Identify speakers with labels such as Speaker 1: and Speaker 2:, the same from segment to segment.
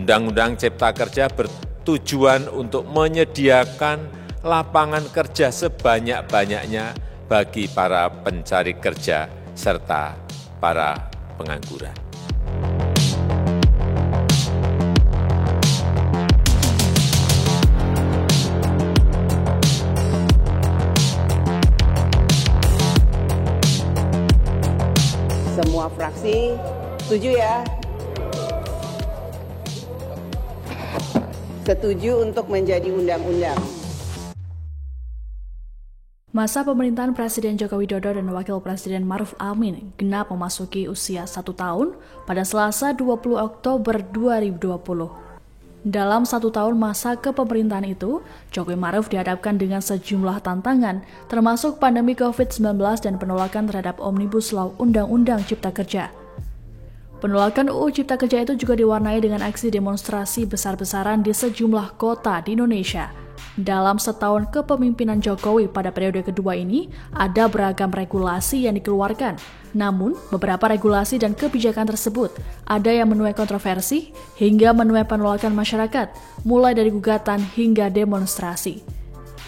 Speaker 1: Undang-Undang Cipta Kerja bertujuan untuk menyediakan lapangan kerja sebanyak-banyaknya bagi para pencari kerja serta para pengangguran.
Speaker 2: Semua fraksi setuju ya? Setuju untuk menjadi undang-undang.
Speaker 3: Masa pemerintahan Presiden Joko Widodo dan Wakil Presiden Ma'ruf Amin genap memasuki usia 1 tahun pada Selasa 20 Oktober 2020. Dalam 1 tahun masa kepemerintahan itu, Jokowi Ma'ruf dihadapkan dengan sejumlah tantangan, termasuk pandemi COVID-19 dan penolakan terhadap Omnibus Law Undang-Undang Cipta Kerja. Penolakan UU Cipta Kerja itu juga diwarnai dengan aksi demonstrasi besar-besaran di sejumlah kota di Indonesia. Dalam setahun kepemimpinan Jokowi pada periode kedua ini, ada beragam regulasi yang dikeluarkan. Namun, beberapa regulasi dan kebijakan tersebut ada yang menuai kontroversi hingga menuai penolakan masyarakat, mulai dari gugatan hingga demonstrasi.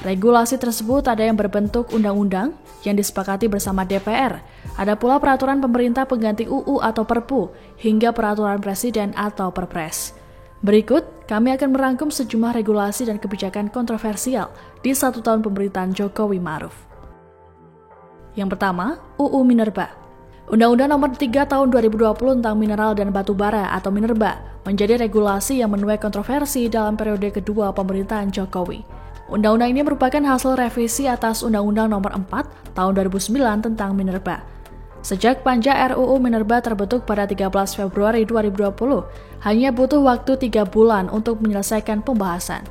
Speaker 3: Regulasi tersebut ada yang berbentuk undang-undang yang disepakati bersama DPR. Ada pula peraturan pemerintah pengganti UU atau Perpu, hingga peraturan presiden atau Perpres. Berikut, kami akan merangkum sejumlah regulasi dan kebijakan kontroversial di 1 tahun pemerintahan Jokowi Ma'ruf. Yang pertama, UU Minerba. Undang-Undang Nomor 3 Tahun 2020 tentang Mineral dan Batu Bara atau Minerba menjadi regulasi yang menuai kontroversi dalam periode kedua pemerintahan Jokowi. Undang-undang ini merupakan hasil revisi atas Undang-Undang Nomor 4 Tahun 2009 tentang Minerba. Sejak panja RUU Minerba terbentuk pada 13 Februari 2020, hanya butuh waktu 3 bulan untuk menyelesaikan pembahasan.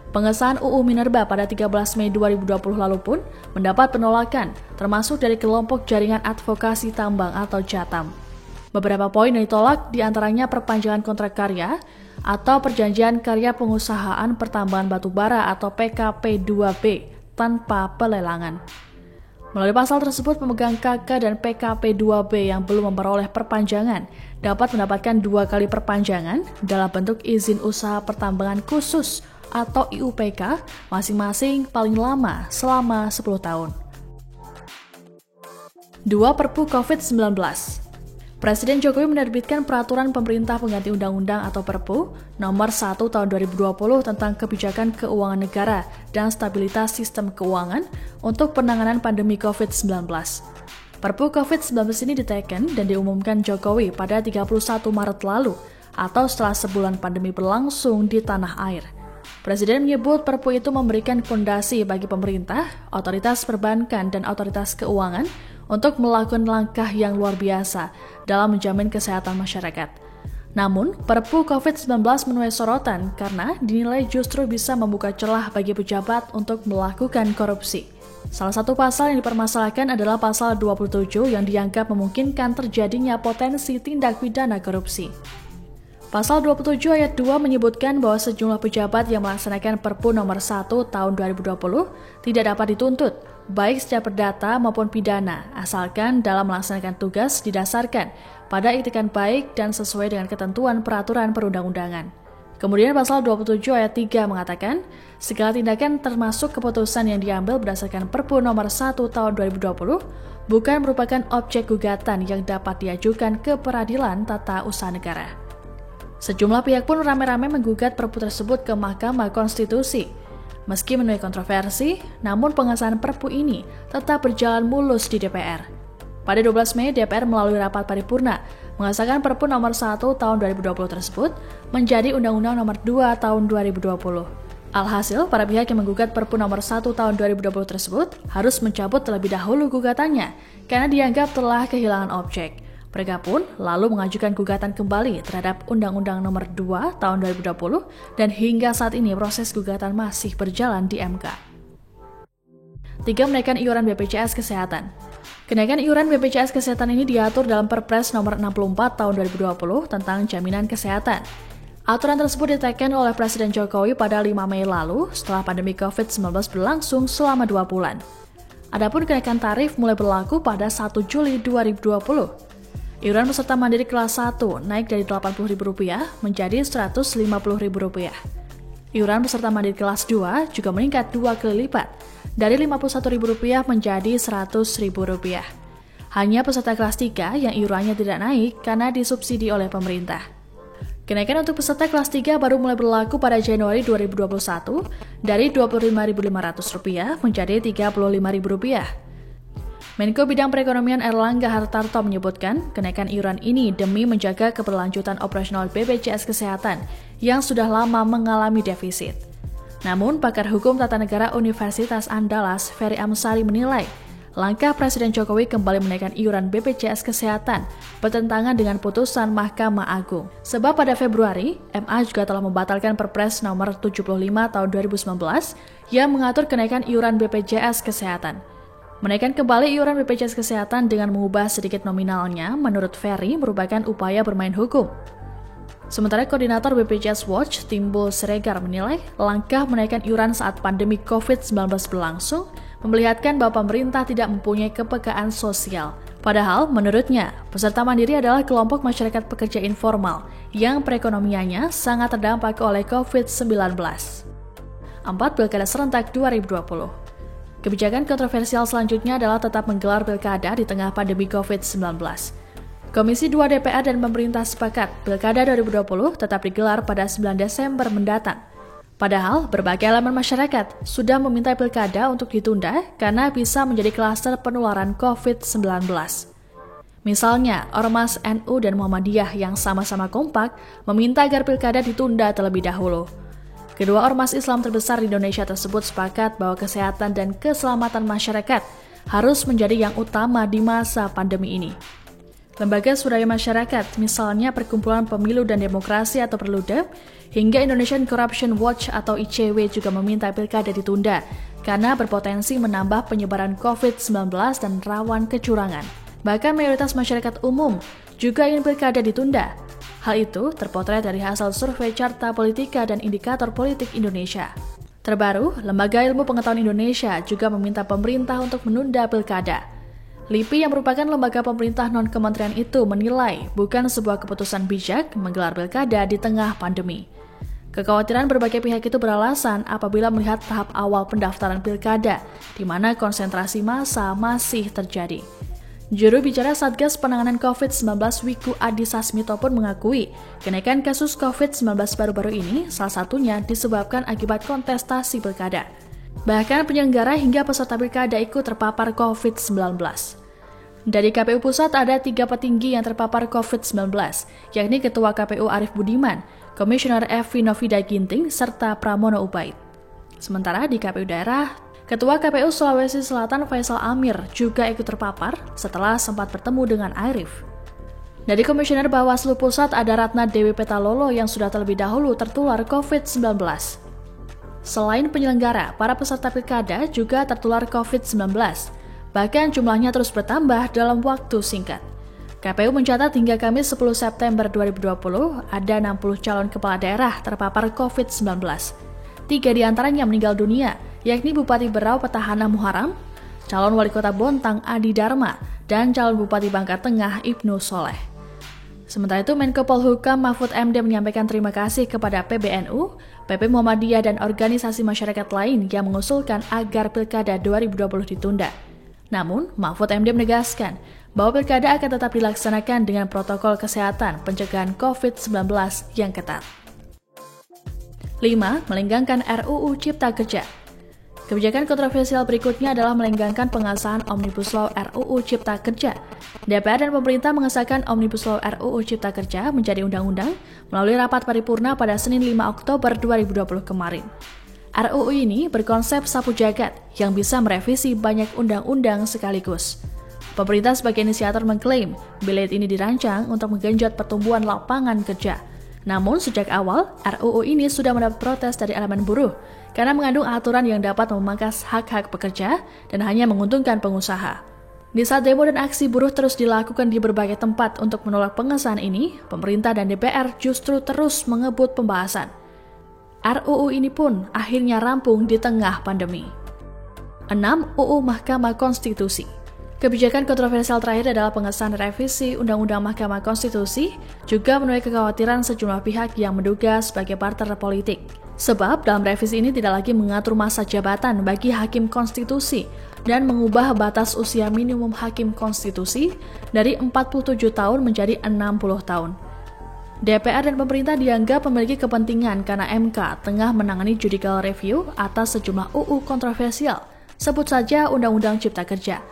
Speaker 3: Pengesahan UU Minerba pada 13 Mei 2020 lalu pun mendapat penolakan, termasuk dari kelompok Jaringan Advokasi Tambang atau JATAM. Beberapa poin yang ditolak diantaranya perpanjangan kontrak karya atau perjanjian karya pengusahaan pertambangan batu bara atau PKP 2B tanpa pelelangan. Melalui pasal tersebut, pemegang KK dan PKP 2B yang belum memperoleh perpanjangan dapat mendapatkan 2 kali perpanjangan dalam bentuk izin usaha pertambangan khusus atau IUPK masing-masing paling lama selama 10 tahun. 2. Perpu COVID-19. Presiden Jokowi menerbitkan peraturan pemerintah pengganti undang-undang atau Perpu nomor 1 tahun 2020 tentang kebijakan keuangan negara dan stabilitas sistem keuangan untuk penanganan pandemi COVID-19. Perpu COVID-19 ini diteken dan diumumkan Jokowi pada 31 Maret lalu atau setelah sebulan pandemi berlangsung di tanah air. Presiden menyebut Perpu itu memberikan fondasi bagi pemerintah, otoritas perbankan, dan otoritas keuangan untuk melakukan langkah yang luar biasa dalam menjamin kesehatan masyarakat. Namun, Perpu COVID-19 menuai sorotan karena dinilai justru bisa membuka celah bagi pejabat untuk melakukan korupsi. Salah satu pasal yang dipermasalahkan adalah pasal 27 yang dianggap memungkinkan terjadinya potensi tindak pidana korupsi. Pasal 27 ayat 2 menyebutkan bahwa sejumlah pejabat yang melaksanakan Perpu nomor 1 tahun 2020 tidak dapat dituntut, baik secara perdata maupun pidana, asalkan dalam melaksanakan tugas didasarkan pada etikat baik dan sesuai dengan ketentuan peraturan perundang-undangan. Kemudian pasal 27 ayat 3 mengatakan, segala tindakan termasuk keputusan yang diambil berdasarkan Perpu nomor 1 tahun 2020 bukan merupakan objek gugatan yang dapat diajukan ke peradilan tata usaha negara. Sejumlah pihak pun ramai-ramai menggugat Perpu tersebut ke Mahkamah Konstitusi. Meski menuai kontroversi, namun pengesahan Perpu ini tetap berjalan mulus di DPR. Pada 12 Mei, DPR melalui rapat paripurna mengesahkan Perpu nomor 1 tahun 2020 tersebut menjadi Undang-Undang nomor 2 tahun 2020. Alhasil, para pihak yang menggugat Perpu nomor 1 tahun 2020 tersebut harus mencabut terlebih dahulu gugatannya karena dianggap telah kehilangan objek. Mereka pun lalu mengajukan gugatan kembali terhadap Undang-Undang nomor 2 tahun 2020 dan hingga saat ini proses gugatan masih berjalan di MK. 3. Menaikkan iuran BPJS Kesehatan. Kenaikan iuran BPJS Kesehatan ini diatur dalam Perpres nomor 64 tahun 2020 tentang jaminan kesehatan. Aturan tersebut diteken oleh Presiden Jokowi pada 5 Mei lalu setelah pandemi COVID-19 berlangsung selama 2 bulan. Adapun kenaikan tarif mulai berlaku pada 1 Juli 2020. Iuran peserta mandiri kelas 1 naik dari Rp80.000 menjadi Rp150.000. Iuran peserta mandiri kelas 2 juga meningkat 2 kali lipat, dari Rp51.000 menjadi Rp100.000. Hanya peserta kelas 3 yang iurannya tidak naik karena disubsidi oleh pemerintah. Kenaikan untuk peserta kelas 3 baru mulai berlaku pada Januari 2021 dari Rp25.500 menjadi Rp35.000. Menko Bidang Perekonomian Erlangga Hartarto menyebutkan kenaikan iuran ini demi menjaga keberlanjutan operasional BPJS Kesehatan yang sudah lama mengalami defisit. Namun, pakar hukum tata negara Universitas Andalas, Ferry Amsari menilai, langkah Presiden Jokowi kembali menaikkan iuran BPJS Kesehatan bertentangan dengan putusan Mahkamah Agung. Sebab pada Februari, MA juga telah membatalkan Perpres nomor 75 tahun 2019 yang mengatur kenaikan iuran BPJS Kesehatan. Menaikkan kembali iuran BPJS Kesehatan dengan mengubah sedikit nominalnya, menurut Ferry, merupakan upaya bermain hukum. Sementara Koordinator BPJS Watch, Timbul Siregar menilai, langkah menaikkan iuran saat pandemi COVID-19 berlangsung memperlihatkan bahwa pemerintah tidak mempunyai kepekaan sosial. Padahal, menurutnya, peserta mandiri adalah kelompok masyarakat pekerja informal yang perekonomiannya sangat terdampak oleh COVID-19. 4. Pilkada Serentak 2020. Kebijakan kontroversial selanjutnya adalah tetap menggelar pilkada di tengah pandemi COVID-19. Komisi 2 DPR dan pemerintah sepakat pilkada 2020 tetap digelar pada 9 Desember mendatang. Padahal, berbagai elemen masyarakat sudah meminta pilkada untuk ditunda karena bisa menjadi klaster penularan COVID-19. Misalnya, Ormas NU dan Muhammadiyah yang sama-sama kompak meminta agar pilkada ditunda terlebih dahulu. Kedua ormas Islam terbesar di Indonesia tersebut sepakat bahwa kesehatan dan keselamatan masyarakat harus menjadi yang utama di masa pandemi ini. Lembaga swadaya masyarakat, misalnya Perkumpulan Pemilu dan Demokrasi atau Perludem, hingga Indonesian Corruption Watch atau ICW juga meminta pilkada ditunda karena berpotensi menambah penyebaran COVID-19 dan rawan kecurangan. Bahkan mayoritas masyarakat umum juga ingin pilkada ditunda. Hal itu terpotret dari hasil survei Carta Politika dan Indikator Politik Indonesia. Terbaru, Lembaga Ilmu Pengetahuan Indonesia juga meminta pemerintah untuk menunda pilkada. LIPI yang merupakan lembaga pemerintah non-kementerian itu menilai bukan sebuah keputusan bijak menggelar pilkada di tengah pandemi. Kekhawatiran berbagai pihak itu beralasan apabila melihat tahap awal pendaftaran pilkada, di mana konsentrasi massa masih terjadi. Juru bicara Satgas Penanganan COVID-19 Wiku Adhisa Smito pun mengakui kenaikan kasus COVID-19 baru-baru ini salah satunya disebabkan akibat kontestasi pilkada. Bahkan penyelenggara hingga peserta pilkada ikut terpapar COVID-19. Dari KPU Pusat ada 3 petinggi yang terpapar COVID-19, yakni Ketua KPU Arief Budiman, Komisioner Evi Novida Ginting, serta Pramono Ubaid. Sementara di KPU daerah, Ketua KPU Sulawesi Selatan Faisal Amir juga ikut terpapar setelah sempat bertemu dengan Arief. Dari Komisioner Bawaslu Pusat ada Ratna Dewi Petalolo yang sudah terlebih dahulu tertular COVID-19. Selain penyelenggara, para peserta pilkada juga tertular COVID-19. Bahkan jumlahnya terus bertambah dalam waktu singkat. KPU mencatat hingga Kamis 10 September 2020 ada 60 calon kepala daerah terpapar COVID-19. 3 diantaranya meninggal dunia, yakni Bupati Berau Petahana Muharam, calon Wali Kota Bontang Adi Dharma, dan calon Bupati Bangka Tengah Ibnu Soleh. Sementara itu, Menko Polhukam Mahfud MD menyampaikan terima kasih kepada PBNU, PP Muhammadiyah, dan organisasi masyarakat lain yang mengusulkan agar Pilkada 2020 ditunda. Namun, Mahfud MD menegaskan bahwa Pilkada akan tetap dilaksanakan dengan protokol kesehatan pencegahan COVID-19 yang ketat. 5. Melenggangkan RUU Cipta Kerja. Kebijakan kontroversial berikutnya adalah melenggangkan pengesahan Omnibus Law RUU Cipta Kerja. DPR dan pemerintah mengesahkan Omnibus Law RUU Cipta Kerja menjadi undang-undang melalui rapat paripurna pada Senin 5 Oktober 2020 kemarin. RUU ini berkonsep sapu jagat yang bisa merevisi banyak undang-undang sekaligus. Pemerintah sebagai inisiator mengklaim bilet ini dirancang untuk menggenjot pertumbuhan lapangan kerja. Namun sejak awal, RUU ini sudah mendapat protes dari elemen buruh karena mengandung aturan yang dapat memangkas hak-hak pekerja dan hanya menguntungkan pengusaha. Di saat demo dan aksi buruh terus dilakukan di berbagai tempat untuk menolak pengesahan ini, pemerintah dan DPR justru terus mengebut pembahasan. RUU ini pun akhirnya rampung di tengah pandemi. 6. UU Mahkamah Konstitusi. Kebijakan kontroversial terakhir adalah pengesahan revisi Undang-Undang Mahkamah Konstitusi, juga menuai kekhawatiran sejumlah pihak yang menduga sebagai barter politik. Sebab dalam revisi ini tidak lagi mengatur masa jabatan bagi hakim konstitusi dan mengubah batas usia minimum hakim konstitusi dari 47 tahun menjadi 60 tahun. DPR dan pemerintah dianggap memiliki kepentingan karena MK tengah menangani judicial review atas sejumlah UU kontroversial, sebut saja Undang-Undang Cipta Kerja.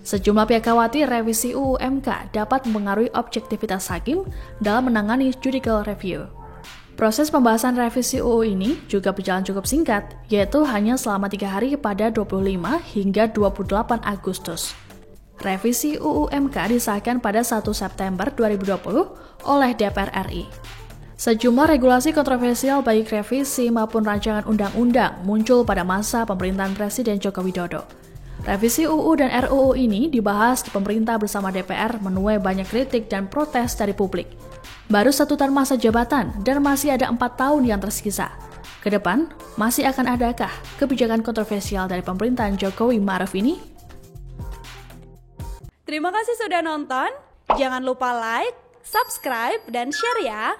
Speaker 3: Sejumlah pihak khawatir revisi UU MK dapat mempengaruhi objektivitas hakim dalam menangani judicial review. Proses pembahasan revisi UU ini juga berjalan cukup singkat, yaitu hanya selama 3 hari pada 25 hingga 28 Agustus. Revisi UU MK disahkan pada 1 September 2020 oleh DPR RI. Sejumlah regulasi kontroversial baik revisi maupun rancangan undang-undang muncul pada masa pemerintahan Presiden Joko Widodo. Revisi UU dan RUU ini dibahas di pemerintah bersama DPR menuai banyak kritik dan protes dari publik. Baru 1 tahun masa jabatan dan masih ada 4 tahun yang tersisa. Kedepan, masih akan adakah kebijakan kontroversial dari pemerintahan Jokowi Ma'ruf ini?
Speaker 4: Terima kasih sudah nonton. Jangan lupa like, subscribe, dan share ya.